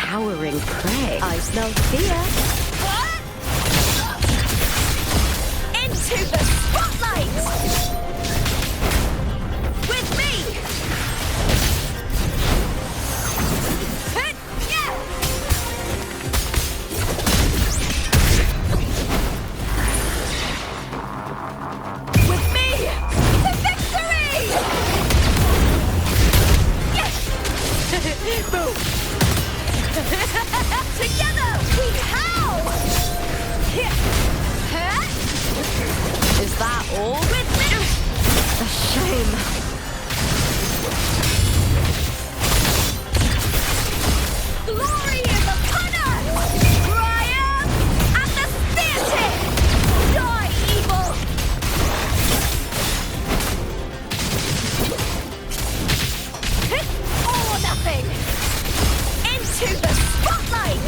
towering prey. I smell fear. Into the spotlight! With me! Yeah! With me! To victory! Yes! Boom! Together we howl! Is that all? With me! A shame. Glory is upon us! Triumph at the theatre! Die, evil! All or nothing! Into the spotlight!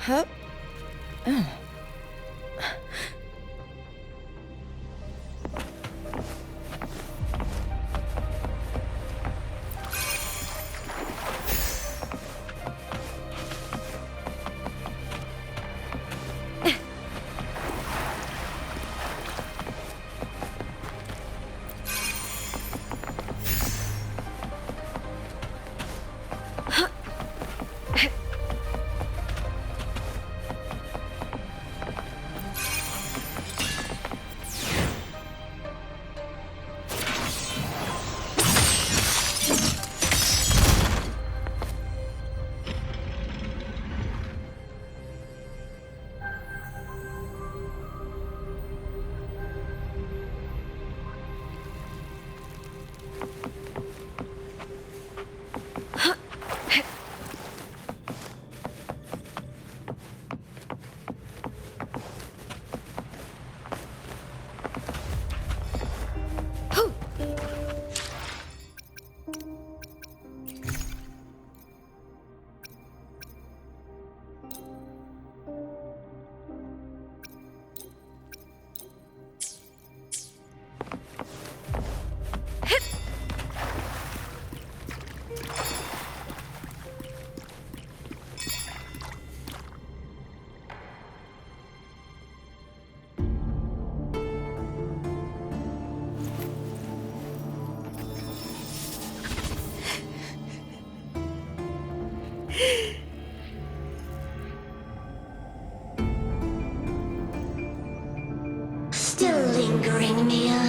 Huh? Still lingering, Mia.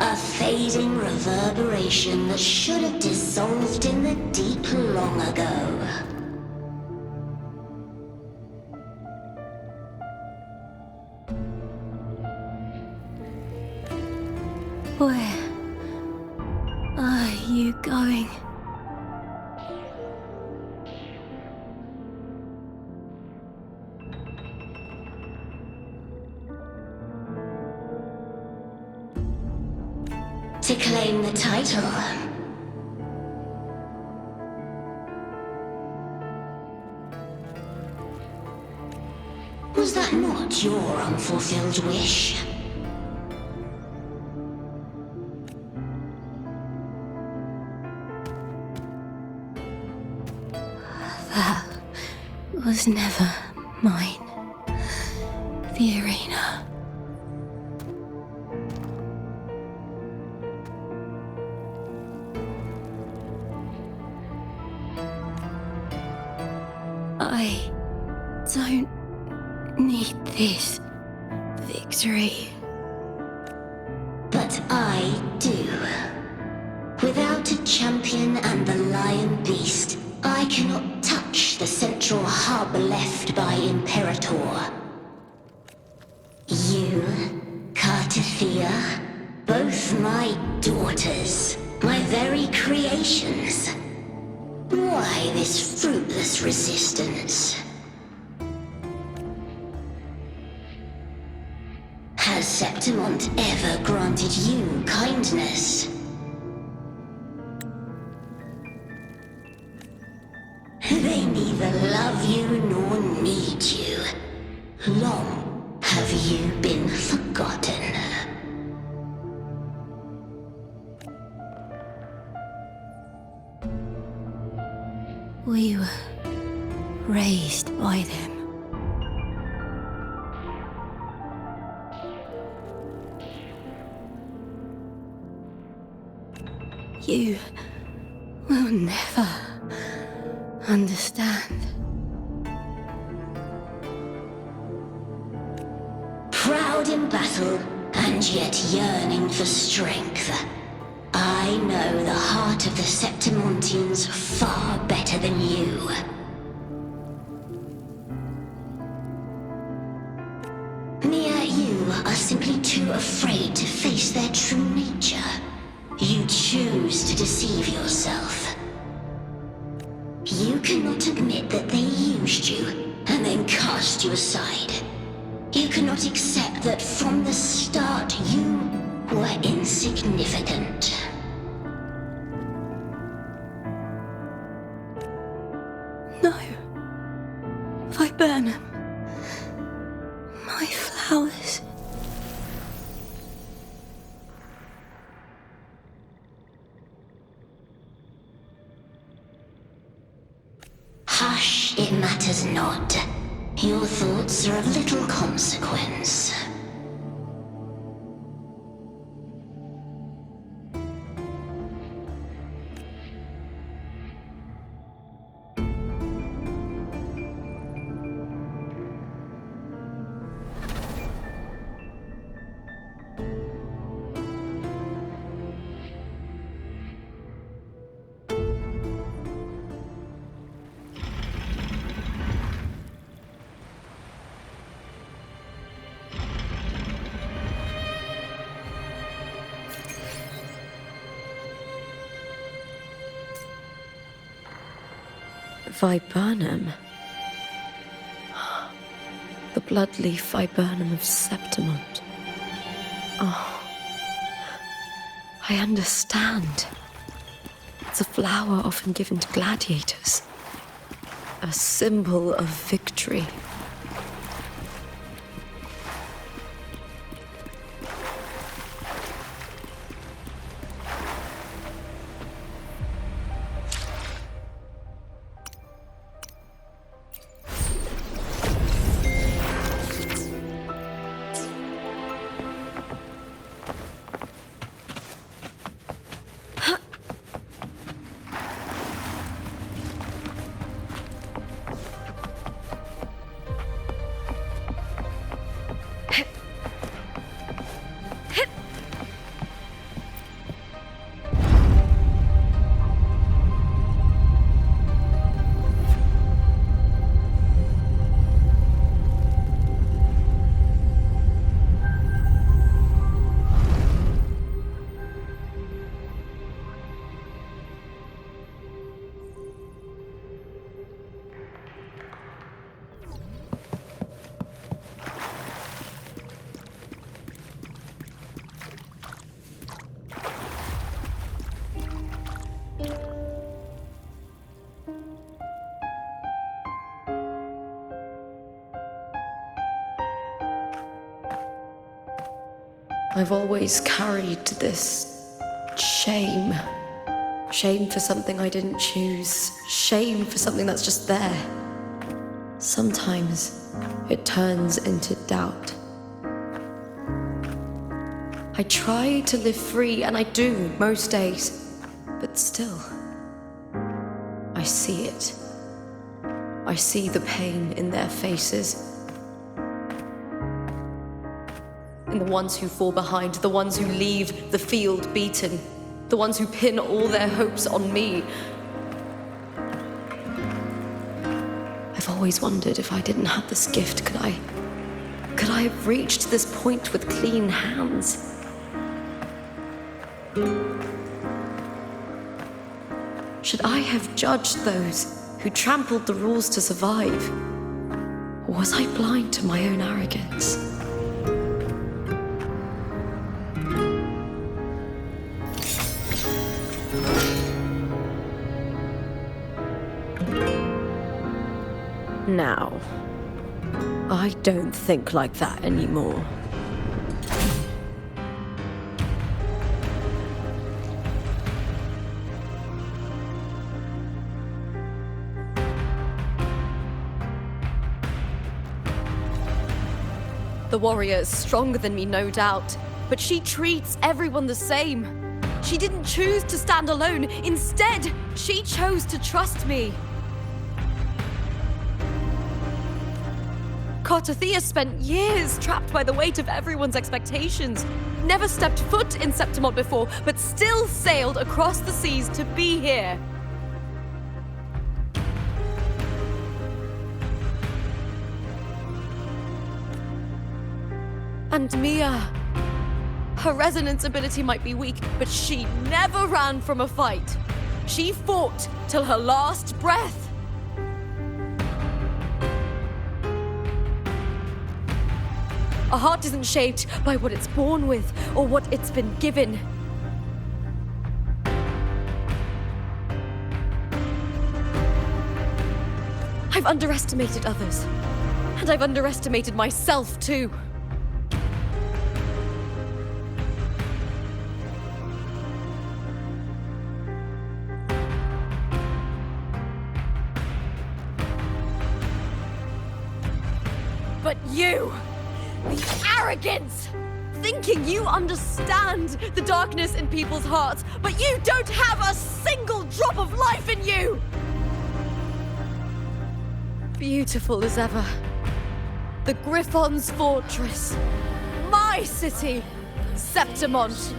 A fading reverberation that should have dissolved in the deep long ago. Where are you going? To claim the title. Was that not your unfulfilled wish? That was never mine. The arena. I don't need this victory. But I do. Without a champion and the lion beast, I cannot touch the central hub left by Imperator. You, Cartethyia, both my daughters, my very creations. Why this fruitless resistance? Has Septimont Septimont ever granted you kindness? They neither love you nor need you. Long have you been forgotten. We were raised by them. You will never understand. Proud in battle, and yet yearning for strength. I know the heart of the Septimontians far better than you. Mia, you are simply too afraid to face their true nature. You choose to deceive yourself. You cannot admit that they used you, and then cast you aside. You cannot accept that from the start you were insignificant. No. Viburnum. My flowers. Hush, it matters not. Your thoughts are of little consequence. Viburnum. The bloodleaf viburnum of Septimont. Oh, I understand. It's a flower often given to gladiators. A symbol of victory. I've always carried this shame. Shame for something I didn't choose. Shame for something that's just there. Sometimes it turns into doubt. I try to live free, and I do most days. But still, I see it. I see the pain in their faces. In the ones who fall behind, the ones who leave the field beaten, the ones who pin all their hopes on me. I've always wondered if I didn't have this gift, could I have reached this point with clean hands? Should I have judged those who trampled the rules to survive? Or was I blind to my own arrogance? Now, I don't think like that anymore. The warrior is stronger than me, no doubt, but she treats everyone the same. She didn't choose to stand alone. Instead, she chose to trust me. Cartethyia spent years trapped by the weight of everyone's expectations. Never stepped foot in Septimont before, but still sailed across the seas to be here. And Mia, her resonance ability might be weak, but she never ran from a fight. She fought till her last breath. A heart isn't shaped by what it's born with or what it's been given. I've underestimated others, and I've underestimated myself too. But you, the arrogance! Thinking you understand the darkness in people's hearts, but you don't have a single drop of life in you! Beautiful as ever. The Griffon's fortress. My city, Septimont.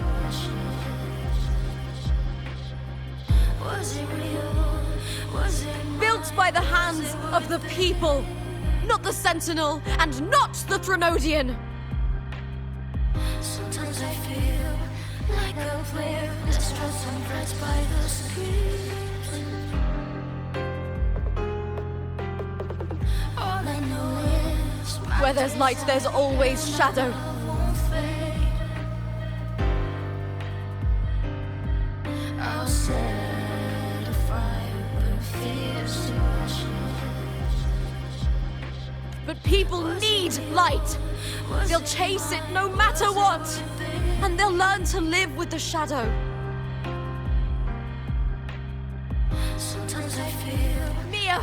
Built by the hands of the people. Not the Sentinel, and not the Threnodian! Sometimes I feel like a player that's stressed and frets by the script. All I know is where there's light, there's always shadow. won't fade. I'll set a fire, but it feels too much. But people need light. They'll chase it no matter what. And they'll learn to live with the shadow. Sometimes I feel Mia,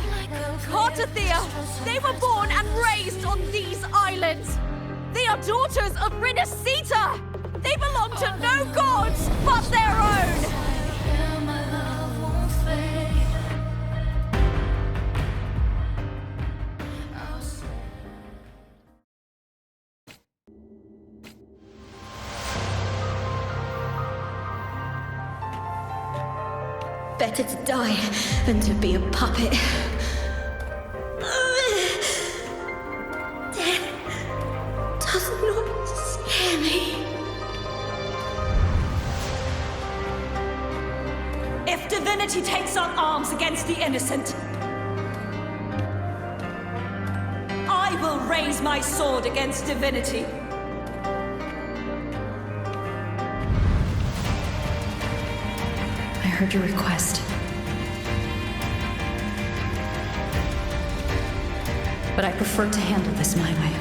Cartethyia, they were born and raised on these islands. They are daughters of Rinasita. They belong to no gods but their own. and my love won't fade. I'll set Better to die than to be a puppet. Death does not scare me. If divinity takes up arms against the innocent, I will raise my sword against divinity. I heard your request. But I prefer to handle this my way.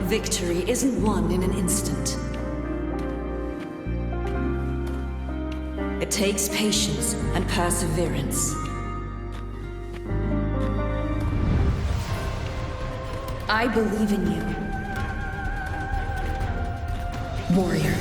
Victory isn't won in an instant. It takes patience and perseverance. I believe in you, warrior.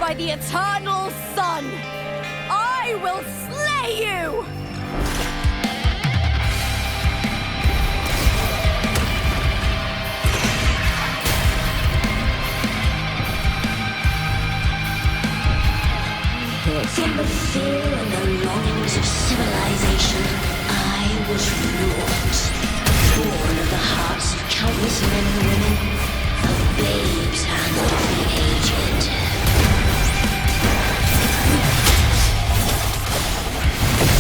By the eternal sun, I will slay you! From the fear and the longings of civilization, I was wrought. Born of the hearts of countless men and women, of babes and of the aged.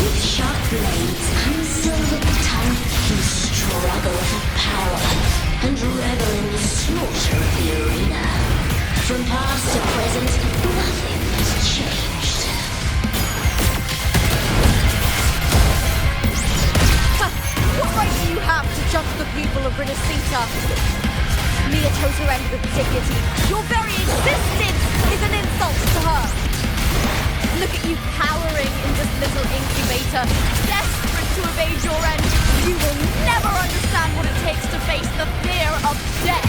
With sharp blades and silver tongue, you struggle for power and revel in the slaughter of the arena. From past to present, nothing has changed. What right do you have to judge the people of Renacita? Mia chose her end with dignity. Your very existence is an insult to her. Look at you cowering in this little incubator, desperate to evade your end. You will never understand what it takes to face the fear of death.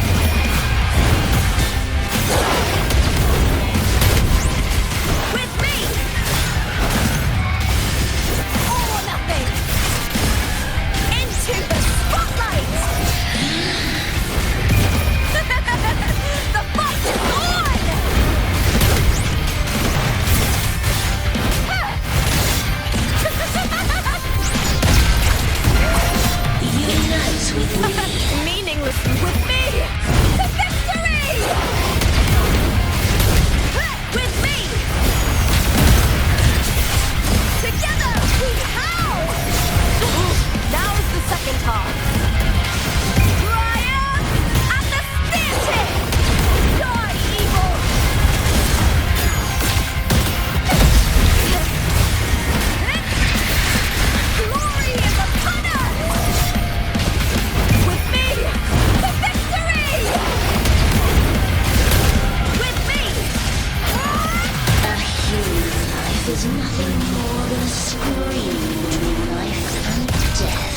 With me! All or nothing! Into the spotlight! The fight is on! Unite with me! Meaningless with me! To victory! With me! Together we howl! Now's the second half. Triumph and the Spirit! Die, evil! Glory is upon us! With me! To victory! With me! A human life is nothing more than a scream between life and death.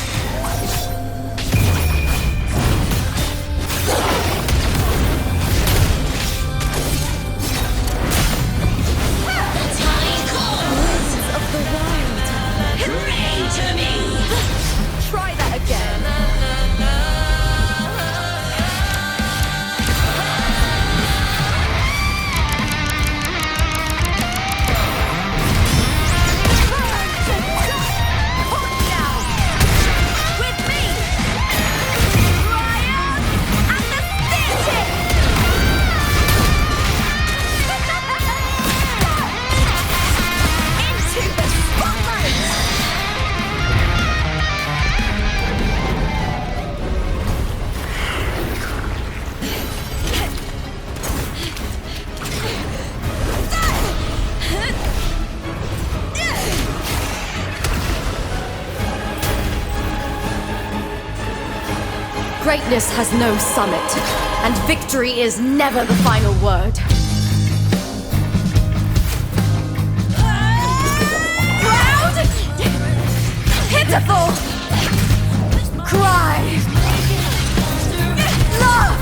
The time calls! Of the wild. Pray to me! Try that again. Burn to dust! On now! With me! Triumph and the Spirit! Into the spotlight! Greatness has no summit, and victory is never the final word. Proud! Pitiful! Cry! Love!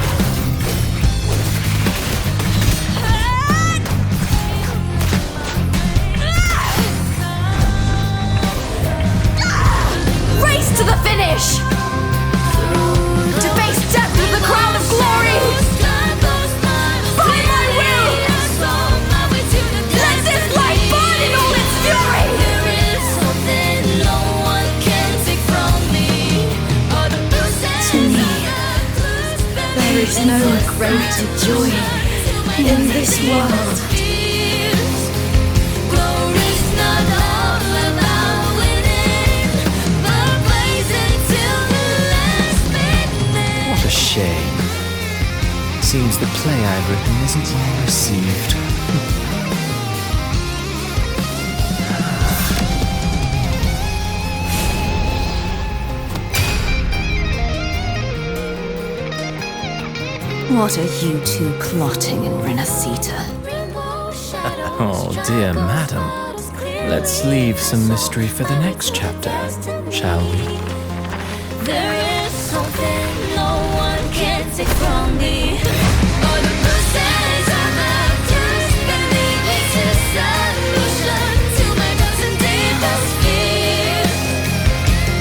Race to the finish! To face death with the crown of glory! By my will! Let this light burn in all its fury! To me, there is no greater joy in this world. What a shame. Seems the play I've written isn't well received. What are you two plotting in Renacita? Oh dear madam. Let's leave some mystery for the next chapter, shall we? There is something no one can take from me. All the bruises I have just believe it's a solution to my dozen deepest fears.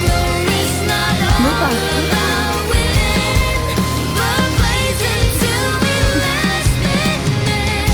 Glory's not all about winning, but blazing till we last minute.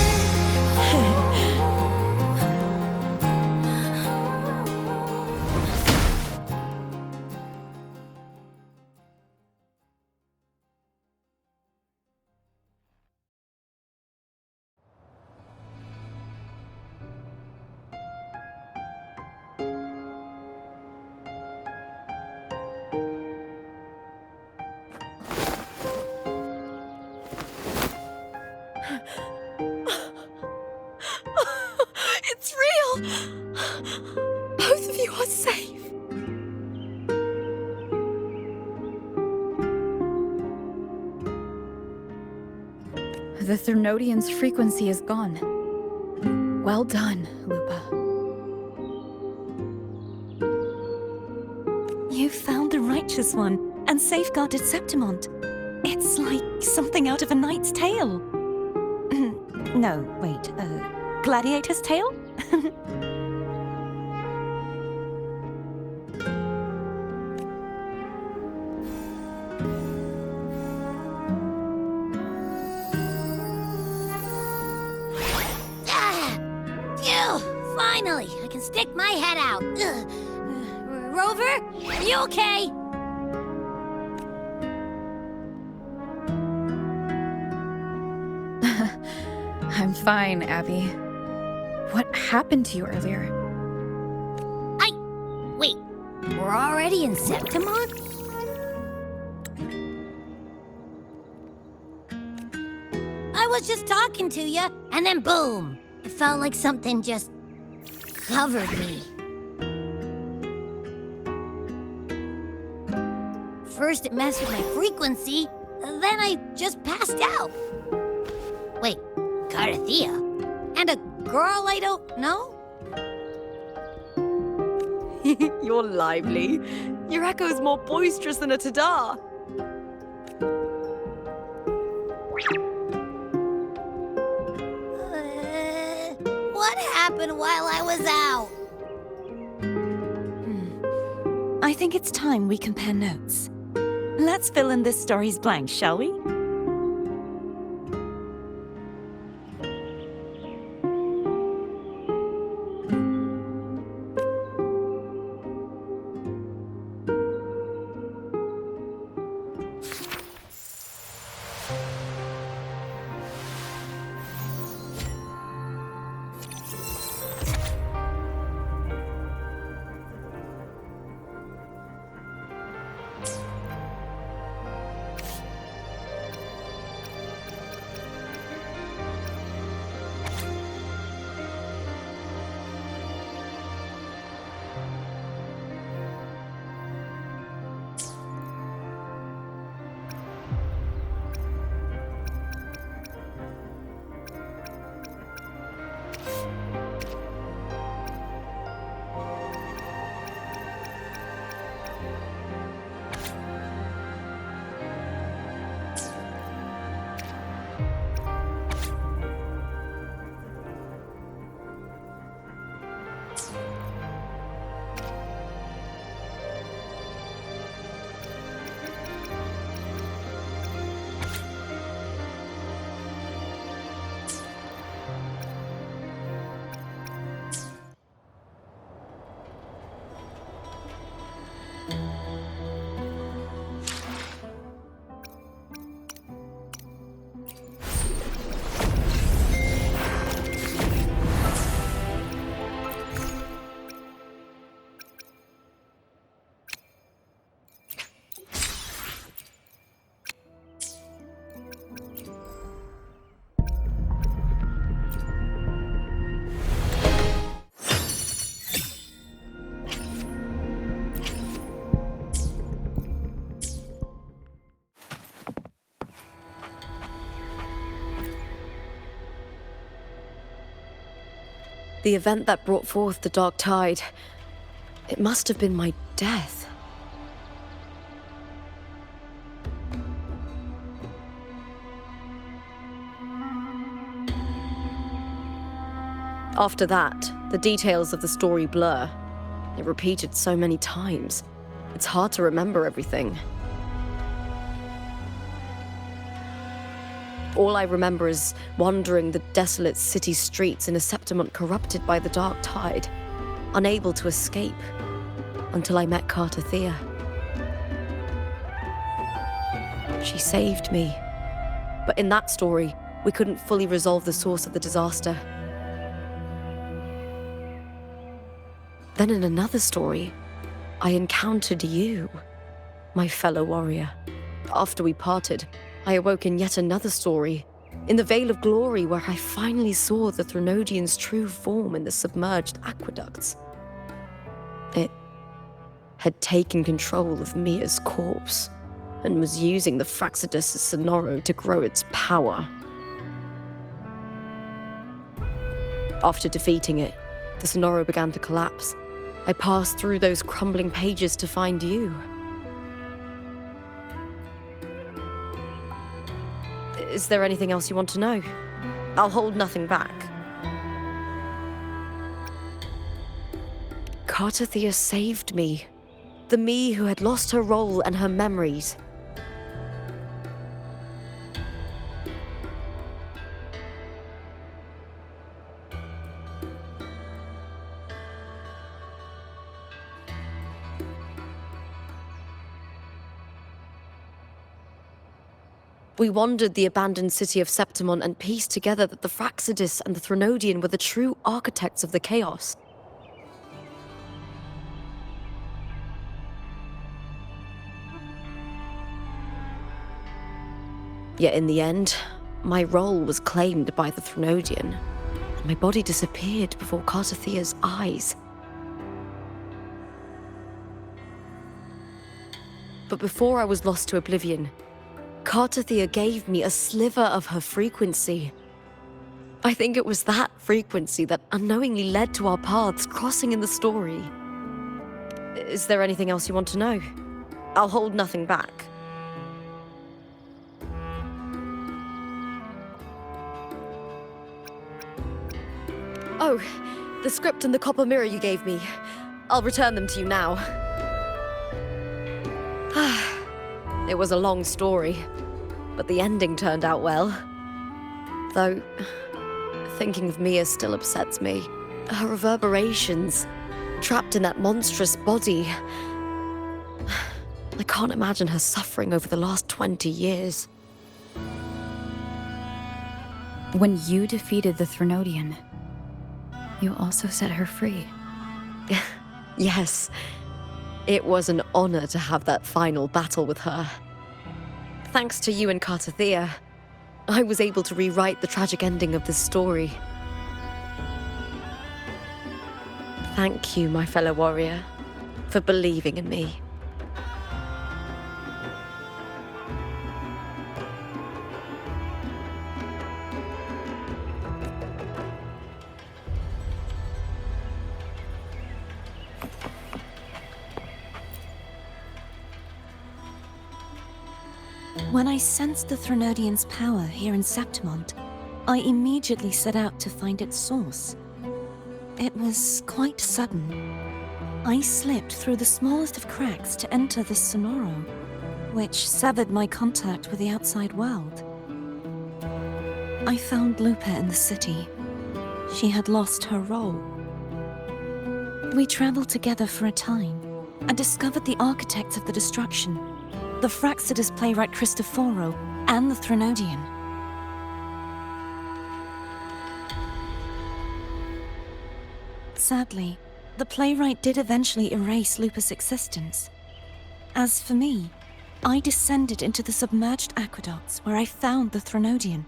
safe. The Threnodian's frequency is gone. Well done, Lupa. You found the righteous one and safeguarded Septimont. It's like something out of a knight's tale. No, wait, gladiator's tale? Finally, I can stick my head out. Rover, are you okay? I'm fine, Abby. What happened to you earlier? Wait, we're already in Septimont? I was just talking to you, and then boom! It felt like something just covered me. First it messed with my frequency, then I just passed out. Wait, Cartethyia? And a girl I don't know? You're lively. Your echo's more boisterous than a tada. What happened while I was out? I think it's time we compare notes. Let's fill in this story's blanks, shall we? The event that brought forth the dark tide, it must have been my death. After that, the details of the story blur. It repeated so many times. It's hard to remember everything. All I remember is wandering the desolate city streets in a Septimont corrupted by the dark tide, unable to escape, until I met Cartethyia. She saved me. But in that story, we couldn't fully resolve the source of the disaster. Then in another story, I encountered you, my fellow warrior. After we parted, I awoke in yet another story, in the Vale of Glory, where I finally saw the Threnodian's true form in the submerged aqueducts. It had taken control of Mia's corpse and was using the Fractsidus' Sonoro to grow its power. After defeating it, the Sonoro began to collapse. I passed through those crumbling pages to find you. Is there anything else you want to know? I'll hold nothing back. Cartethyia saved me. The me who had lost her role and her memories. We wandered the abandoned city of Septimont and pieced together that the Fractsidus and the Threnodian were the true architects of the chaos. Yet in the end, my role was claimed by the Threnodian, and my body disappeared before Cartethyia's eyes. But before I was lost to oblivion, Cartethyia gave me a sliver of her frequency. I think it was that frequency that unknowingly led to our paths crossing in the story. Is there anything else you want to know? I'll hold nothing back. Oh, the script and the copper mirror you gave me. I'll return them to you now. It was a long story, but the ending turned out well. Though, thinking of Mia still upsets me. Her reverberations, trapped in that monstrous body. I can't imagine her suffering over the last 20 years. When you defeated the Threnodian, you also set her free. Yes. It was an honor to have that final battle with her. Thanks to you and Cartethyia, I was able to rewrite the tragic ending of this story. Thank you, my fellow warrior, for believing in me. When I sensed the Threnodian's power here in Septimont, I immediately set out to find its source. It was quite sudden. I slipped through the smallest of cracks to enter the Sonoro, which severed my contact with the outside world. I found Lupa in the city. She had lost her role. We traveled together for a time and discovered the architects of the destruction, the Fractsidus playwright Cristoforo, and the Threnodian. Sadly, the playwright did eventually erase Lupa's existence. As for me, I descended into the submerged aqueducts where I found the Threnodian.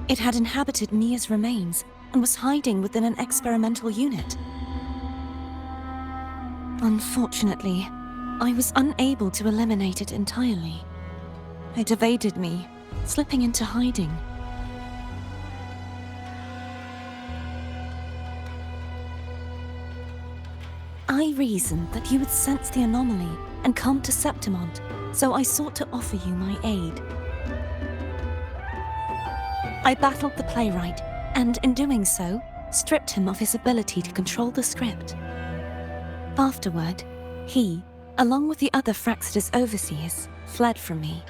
It had inhabited Mia's remains and was hiding within an experimental unit. Unfortunately, I was unable to eliminate it entirely. It evaded me, slipping into hiding. I reasoned that you would sense the anomaly and come to Septimont, so I sought to offer you my aid. I battled the playwright, and in doing so, stripped him of his ability to control the script. Afterward, he, along with the other Fractsidus overseers, fled from me.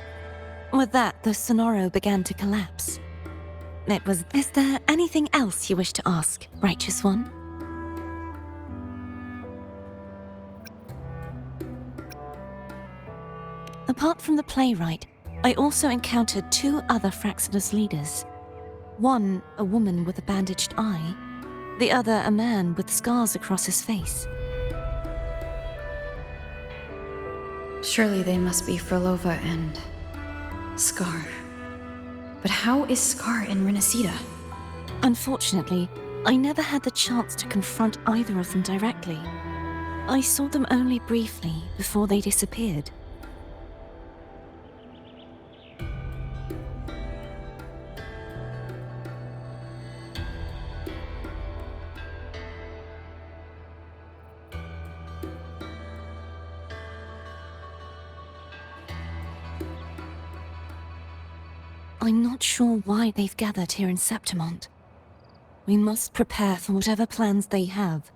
With that, the Sonoro began to collapse. Is there anything else you wish to ask, Righteous One? Apart from the playwright, I also encountered two other Fractsidus leaders. One, a woman with a bandaged eye, the other a man with scars across his face. Surely they must be Frolova and Scar. But how is Scar in Renacida? Unfortunately, I never had the chance to confront either of them directly. I saw them only briefly before they disappeared. I'm not sure why they've gathered here in Septimont. We must prepare for whatever plans they have.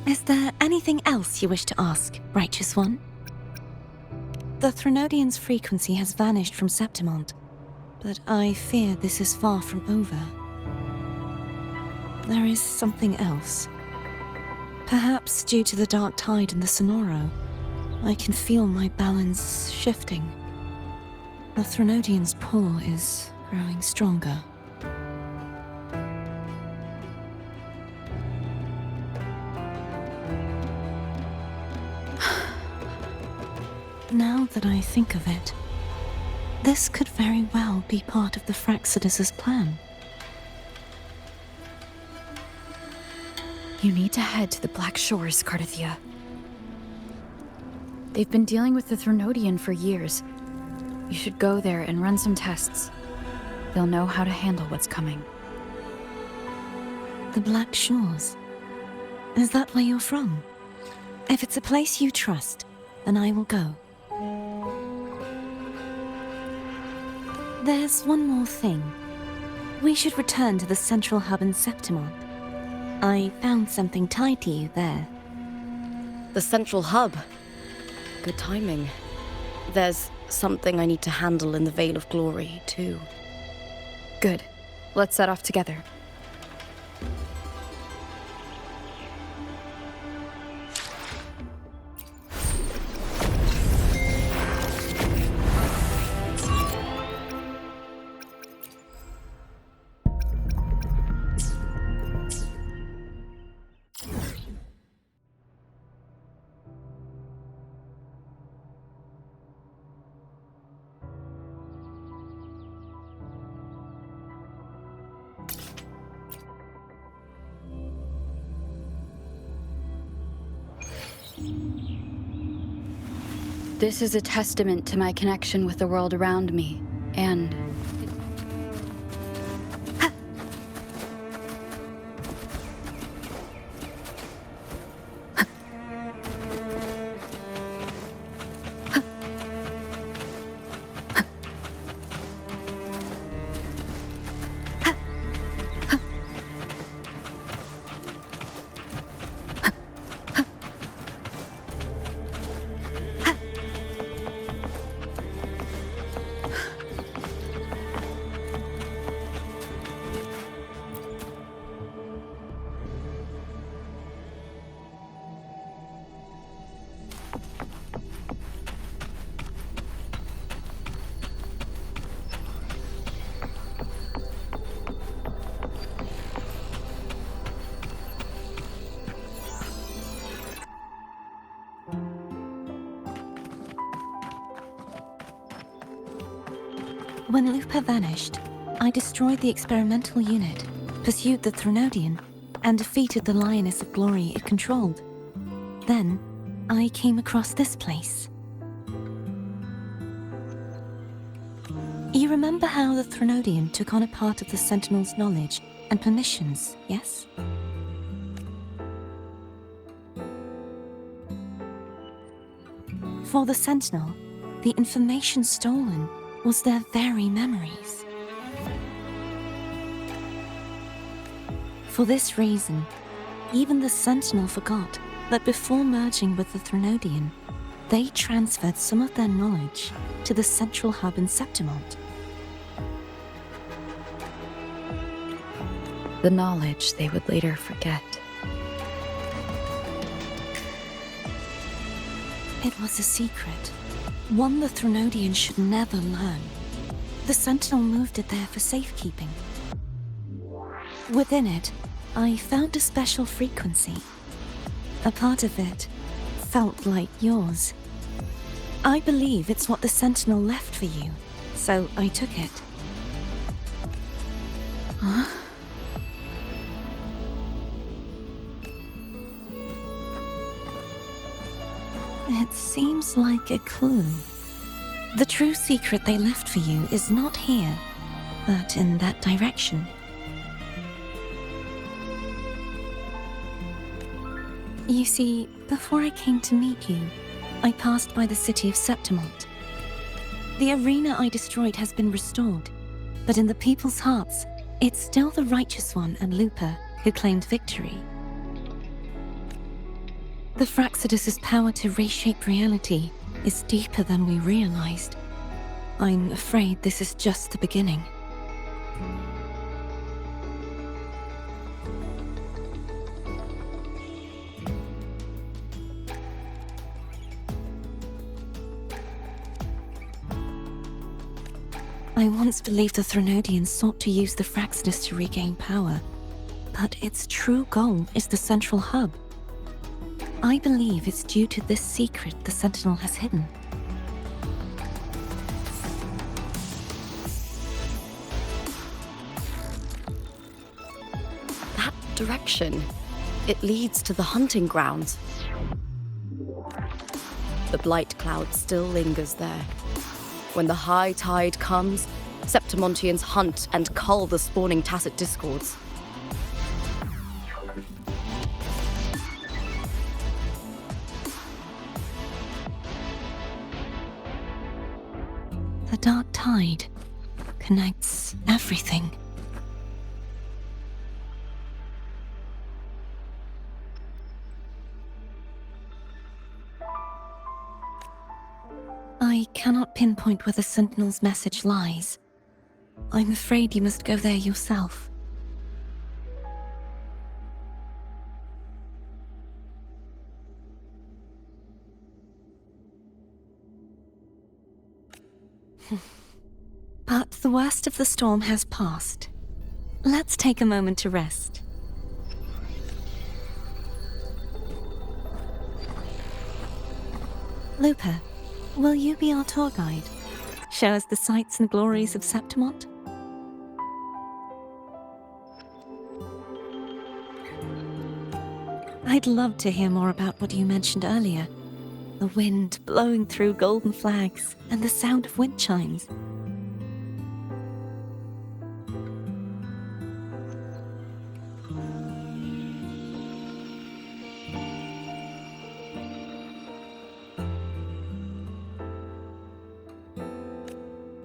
Is there anything else you wish to ask, Righteous One? The Threnodian's frequency has vanished from Septimont, but I fear this is far from over. There is something else. Perhaps due to the dark tide in the Sonoro, I can feel my balance shifting. The Threnodian's pull is growing stronger. Now that I think of it, this could very well be part of the Fractsidus' plan. You need to head to the Black Shores, Cartethyia. They've been dealing with the Threnodian for years. You should go there and run some tests. They'll know how to handle what's coming. The Black Shores? Is that where you're from? If it's a place you trust, then I will go. There's one more thing. We should return to the central hub in Septimont. I found something tied to you there. The central hub. Good timing. There's something I need to handle in the Veil of Glory, too. Good. Let's set off together. This is a testament to my connection with the world around me, and... When Lupa vanished, I destroyed the experimental unit, pursued the Threnodian, and defeated the Lioness of Glory it controlled. Then, I came across this place. You remember how the Threnodian took on a part of the Sentinel's knowledge and permissions, yes? For the Sentinel, the information stolen was their very memories. For this reason, even the Sentinel forgot that before merging with the Threnodian, they transferred some of their knowledge to the central hub in Septimont. The knowledge they would later forget. It was a secret, one the Threnodian should never learn. The Sentinel moved it there for safekeeping. Within it, I found a special frequency. A part of it felt like yours. I believe it's what the Sentinel left for you, so I took it. Huh? It seems like a clue. The true secret they left for you is not here, but in that direction. You see, before I came to meet you, I passed by the city of Septimont. The arena I destroyed has been restored, but in the people's hearts, it's still the Righteous One and Lupa who claimed victory. The Fractsidus' power to reshape reality is deeper than we realized. I'm afraid this is just the beginning. I once believed the Threnodians sought to use the Fractsidus to regain power, but its true goal is the central hub. I believe it's due to this secret the Sentinel has hidden. That direction. It leads to the hunting grounds. The blight cloud still lingers there. When the high tide comes, Septimontians hunt and cull the spawning tacit discords. The dark tide connects everything. I cannot pinpoint where the Sentinel's message lies. I'm afraid you must go there yourself. But the worst of the storm has passed. Let's take a moment to rest. Lupa, will you be our tour guide? Show us the sights and glories of Septimont? I'd love to hear more about what you mentioned earlier. The wind blowing through golden flags and the sound of wind chimes.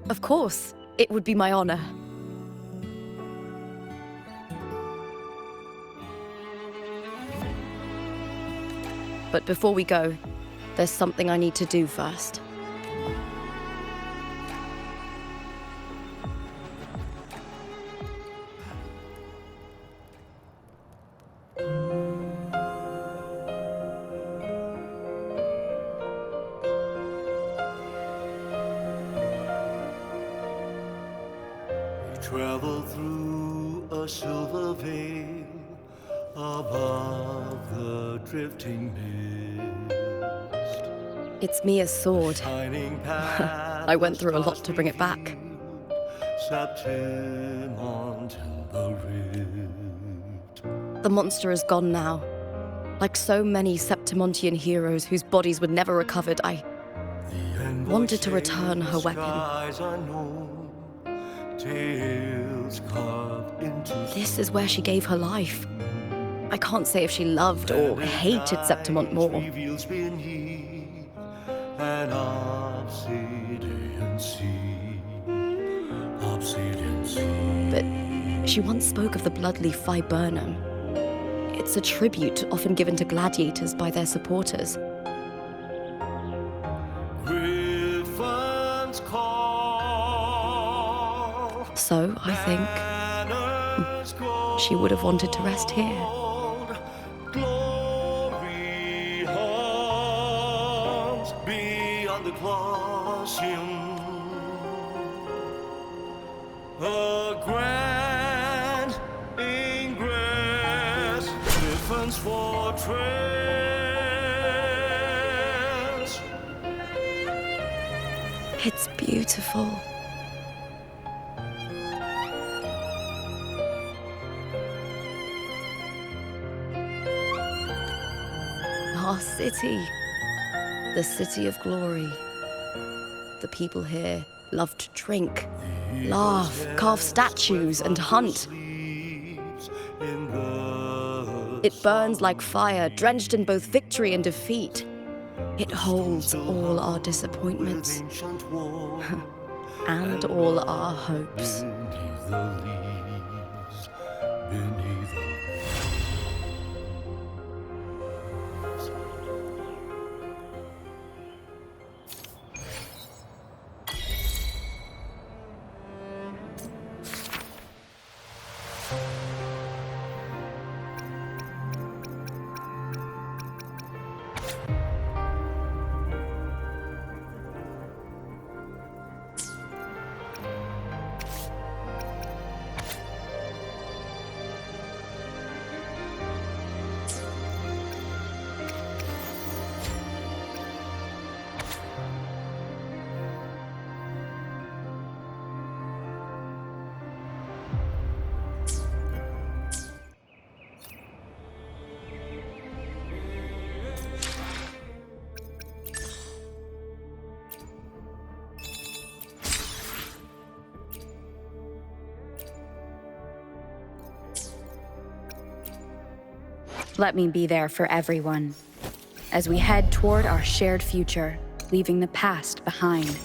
Of course, it would be my honor. But before we go, there's something I need to do first. Travel through a silver veil above the drifting mist. It's Mia's sword. I went through a lot to bring it back. Septimont in the rift. The monster is gone now. Like so many Septimontian heroes whose bodies were never recovered, I wanted to return her weapon. This is where she gave her life. I can't say if she loved or hated Septimont more. But she once spoke of the bloodleaf viburnum. It's a tribute often given to gladiators by their supporters. So, I think she would have wanted to rest here. Glory haunts beyond the Colosseum. A grand ingress, Griffin's fortress. It's beautiful. Our city. The city of glory. The people here love to drink, laugh, carve statues, and hunt. It burns like fire, drenched in both victory and defeat. It holds all our disappointments and all our hopes. Let me be there for everyone, as we head toward our shared future, leaving the past behind.